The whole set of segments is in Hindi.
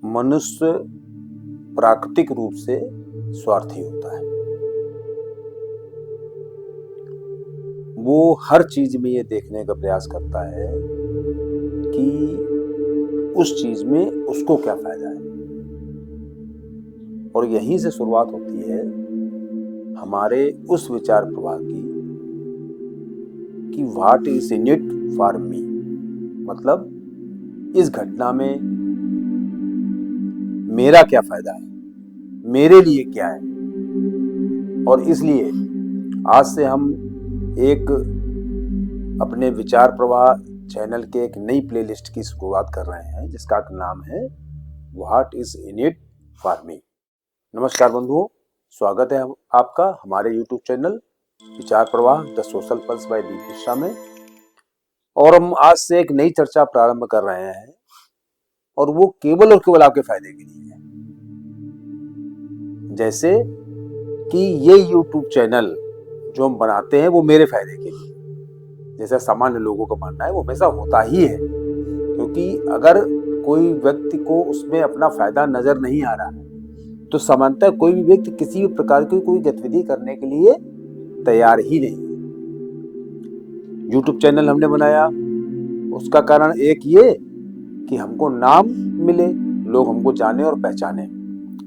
मनुष्य प्राकृतिक रूप से स्वार्थी होता है। वो हर चीज में ये देखने का प्रयास करता है कि उस चीज में उसको क्या फायदा है, और यहीं से शुरुआत होती है हमारे उस विचार प्रवाह की कि what is in it for me, मतलब इस घटना में मेरा क्या फायदा है, मेरे लिए क्या है। और इसलिए आज से हम एक अपने विचार प्रवाह चैनल के एक नई प्लेलिस्ट की शुरुआत कर रहे हैं जिसका नाम है what is in it for me. नमस्कार बंधुओं, स्वागत है आपका हमारे YouTube चैनल विचार प्रवाह द सोशल पल्स बाय दीप मिश्रा में। और हम आज से एक नई चर्चा प्रारंभ कर रहे हैं और वो केवल और केवल आपके फायदे के लिए है। जैसे कि ये YouTube चैनल जो हम बनाते हैं वो मेरे फायदे के लिए, जैसा सामान्य लोगों का मानना है वो हमेशा होता ही है, क्योंकि अगर कोई व्यक्ति को उसमें अपना फायदा नजर नहीं आ रहा है तो सामान्यतः कोई भी व्यक्ति किसी भी प्रकार की कोई गतिविधि करने के लिए तैयार ही नहीं है। YouTube चैनल हमने बनाया उसका कारण एक ये कि हमको नाम मिले, लोग हमको जाने और पहचाने,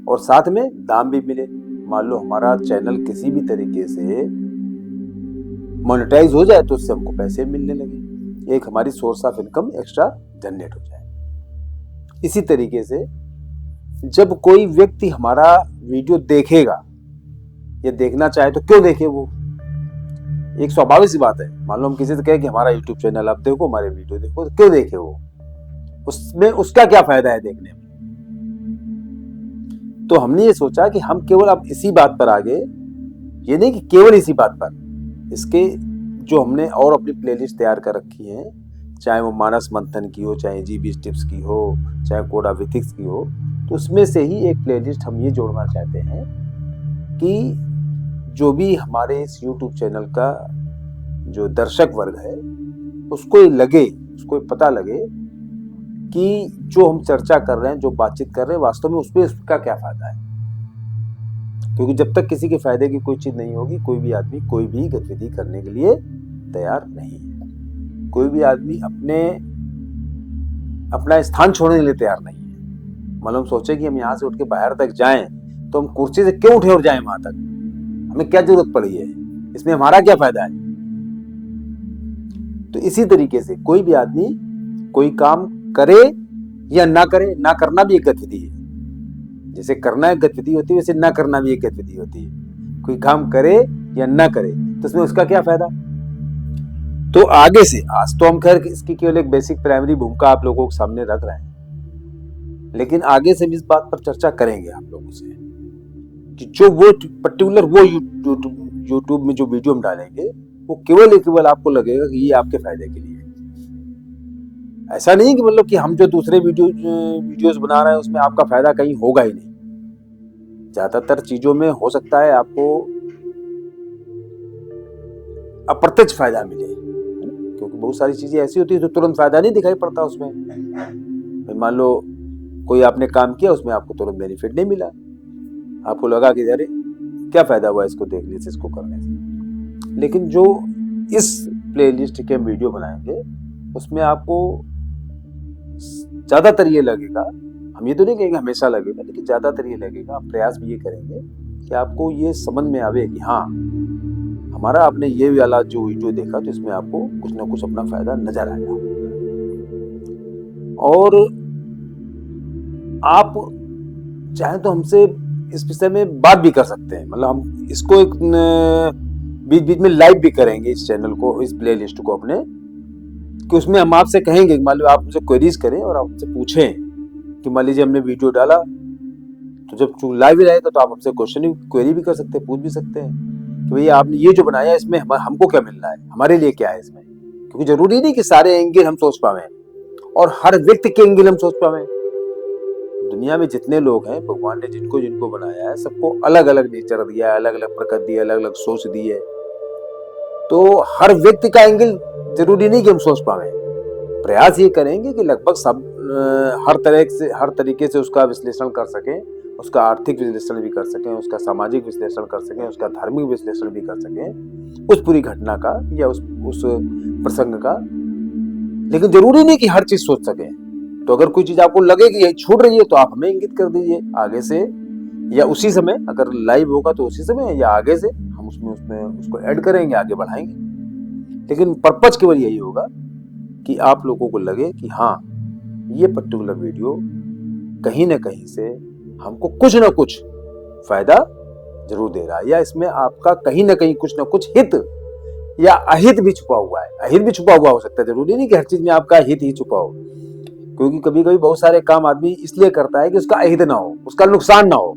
और साथ में दाम भी मिले। मान लो हमारा चैनल किसी भी तरीके से मोनेटाइज हो जाए तो उससे हमको पैसे मिलने लगे, एक हमारी source of income extra generate हो जाए। इसी तरीके से जब कोई व्यक्ति हमारा वीडियो देखेगा या देखना चाहे तो क्यों देखे, वो एक स्वाभाविक सी बात है। मान लो हम किसी से कहें कि हमारा YouTube चैनल आप देखो, हमारे वीडियो देखो, तो क्यों देखे वो, उसमें उसका क्या फायदा है देखने में। तो हमने ये सोचा कि हम केवल अब इसी बात पर आगे, ये नहीं कि केवल इसी बात पर, इसके जो हमने और अपनी प्लेलिस्ट तैयार कर रखी है, चाहे वो मानस मंथन की हो, चाहे जी20 टिप्स की हो, चाहे कोड ऑफ एथिक्स की हो, तो उसमें से ही एक प्लेलिस्ट हम ये जोड़ना चाहते हैं कि जो भी हमारे इस YouTube चैनल का जो दर्शक वर्ग है उसको लगे, उसको पता लगे कि जो हम चर्चा कर रहे हैं, जो बातचीत कर रहे हैं, वास्तव में उसमें उसका क्या फायदा है। क्योंकि जब तक किसी के फायदे की कोई चीज नहीं होगी, कोई भी आदमी कोई भी गतिविधि करने के लिए तैयार नहीं है। कोई भी आदमी अपना स्थान छोड़ने के लिए तैयार नहीं है। मतलब सोचे कि हम यहाँ से उठ के बाहर तक जाएं तो हम कुर्सी से क्यों उठे और जाएं वहां तक, हमें क्या जरूरत पड़ी है, इसमें हमारा क्या फायदा है। तो इसी तरीके से कोई भी आदमी कोई काम करे या ना करे, ना करना भी एक गतिविधि है। जैसे करना एक गतिविधि होती है, वैसे ना करना भी एक गतिविधि होती है। कोई काम करे या ना करे तो उसमें उसका क्या फायदा। तो आगे से, आज तो हम खैर इसकी केवल एक बेसिक प्राइमरी भूमिका आप लोगों के सामने रख रहे हैं, लेकिन आगे से भी इस बात पर चर्चा करेंगे आप लोगों से कि जो वो पर्टिकुलर वो YouTube में जो वीडियो हम डालेंगे वो केवल आपको लगेगा कि ये आपके फायदे के लिए है। ऐसा नहीं कि मतलब कि हम जो दूसरे वीडियोस बना रहे हैं उसमें आपका फायदा कहीं होगा ही नहीं। ज्यादातर चीजों में हो सकता है आपको अप्रत्यक्ष फायदा मिले, क्योंकि बहुत सारी चीजें ऐसी होती है जो तुरंत फायदा नहीं दिखाई पड़ता उसमें। मान लो कोई आपने काम किया, उसमें आपको तुरंत बेनिफिट नहीं मिला, आपको लगा कि अरे क्या फायदा हुआ इसको देखने से, इसको करने से। लेकिन जो इस प्लेलिस्ट के वीडियो बनाएंगे उसमें आपको ज्यादातर ये लगेगा, हम ये तो नहीं कहेंगे हमेशा लगेगा, लेकिन ज्यादातर ये लगेगा, हम प्रयास भी ये करेंगे कि आपको ये समझ में आवे कि हाँ हमारा आपने ये वाला जो वीडियो देखा तो इसमें आपको कुछ ना कुछ अपना फायदा नजर आया। और आप चाहे तो हमसे इस विषय में बात भी कर सकते हैं, मतलब हम इसको एक बीच बीच में लाइव भी करेंगे इस चैनल को, इस प्लेलिस्ट को अपने, कि उसमें हम आपसे कहेंगे, मान लो आप हमसे क्वेरीज करें और आप हमसे पूछें कि मान लीजिए हमने वीडियो डाला तो जब लाइव रहेगा तो आप हमसे क्वेश्चन क्वेरी भी कर सकते हैं, पूछ भी सकते हैं कि भैया आपने ये जो बनाया इसमें हमको क्या मिल रहा है, हमारे लिए क्या है इसमें। क्योंकि जरूरी नहीं कि सारे एंगल हम सोच पावे और हर व्यक्ति के एंगल हम सोच पावे। दुनिया में जितने लोग हैं, भगवान ने जिनको जिनको बनाया है सबको अलग अलग नेचर दिया है, अलग अलग प्रकृति दी है, अलग अलग सोच दी है। तो हर व्यक्ति का एंगल जरूरी नहीं कि हम सोच पावे। प्रयास ये करेंगे कि लगभग सब हर तरीके से उसका विश्लेषण कर सकें, उसका आर्थिक विश्लेषण भी कर सकें, उसका सामाजिक विश्लेषण कर सकें, उसका धार्मिक विश्लेषण भी कर सकें उस पूरी घटना का या उस प्रसंग का। लेकिन जरूरी नहीं कि हर चीज सोच सकें। तो अगर कोई चीज आपको लगे कि यही छूट रही है तो आप हमें इंगित कर दीजिए आगे से, या उसी समय अगर लाइव होगा तो उसी समय, या आगे से हम उसमें उसको ऐड करेंगे, आगे बढ़ाएंगे। लेकिन पर्पज केवल यही होगा कि आप लोगों को लगे कि हाँ, ये पर्टिकुलर वीडियो कहीं ना कहीं से हमको कुछ ना कुछ फायदा जरूर दे रहा है, या इसमें आपका कहीं ना कहीं कुछ ना कुछ हित या अहित भी छुपा हुआ है। अहित भी छुपा हुआ हो सकता है, जरूरी नहीं कि हर चीज में आपका हित ही छुपा हो, क्योंकि कभी कभी बहुत सारे काम आदमी इसलिए करता है कि उसका अहित ना हो, उसका नुकसान ना हो।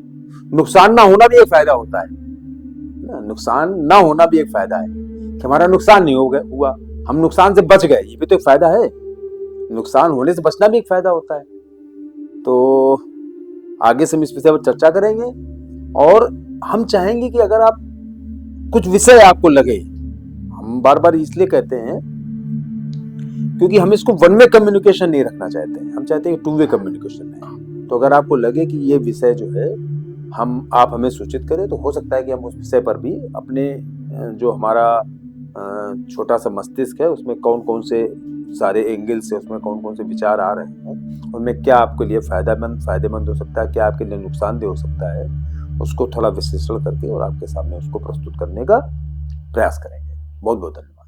नुकसान ना होना भी एक फायदा होता है ना, नुकसान ना होना भी एक फायदा है कि हमारा नुकसान नहीं हुआ, हम नुकसान से बच गए, ये भी तो एक फायदा है। नुकसान होने से बचना भी एक फायदा होता है। तो आगे से हम इस विषय पर चर्चा करेंगे, और हम चाहेंगे कि अगर आप कुछ विषय आपको लगे, हम बार बार इसलिए कहते हैं क्योंकि हम इसको वन वे कम्युनिकेशन नहीं रखना चाहते हैं, हम चाहते हैं टू वे कम्युनिकेशन है। तो अगर आपको लगे कि ये विषय जो है आप हमें सूचित करें, तो हो सकता है कि हम उस विषय पर भी अपने जो हमारा छोटा सा मस्तिष्क है उसमें कौन कौन से सारे एंगल से, उसमें कौन कौन से विचार आ रहे हैं, उनमें क्या आपके लिए फायदेमंद हो सकता है, क्या आपके लिए नुकसानदेह हो सकता है, उसको थोड़ा विश्लेषण करके और आपके सामने उसको प्रस्तुत करने का प्रयास करेंगे। बहुत बहुत धन्यवाद।